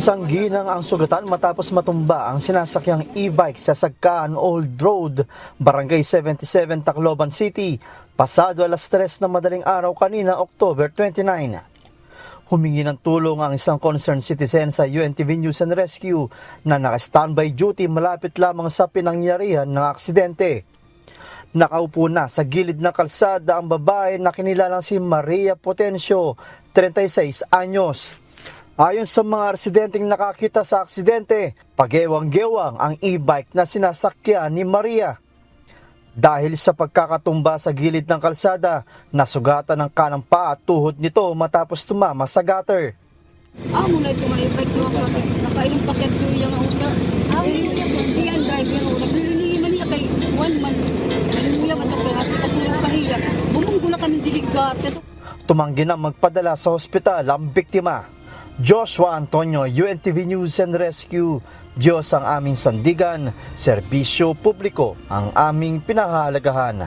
Isang ginang ang sugatan matapos matumba ang sinasakyang e-bike sa Sagkaan Old Road, Barangay 77, Tacloban City, pasado alas 3 ng madaling araw kanina, October 29. Humingi ng tulong ang isang concerned citizen sa UNTV News and Rescue na naka-standby duty malapit lamang sa pinangyarihan ng aksidente. Nakaupo na sa gilid ng kalsada ang babae na kinilalang si Maria Potencio, 36 anyos. Ayon sa mga residenteng nakakita sa aksidente, pagewang-gewang ang e-bike na sinasakyan ni Maria. Dahil sa pagkakatumba sa gilid ng kalsada, nasugatan ng kanang paa at tuhod nito matapos tumama sa gutter. Muna ito mga e-bike ko, nakailang paset ko yung usa. Hindi yan drive yung usa. Nagliliman niya kay one man. Nalimuya ba sa pangasi kasi nagpahiya. Bumunggo na kami diligat. Tumanggi na magpadala sa ospital ang biktima. Joshua Antonio, UNTV News and Rescue. Diyos ang aming sandigan, serbisyo publiko ang aming pinahahalagahan.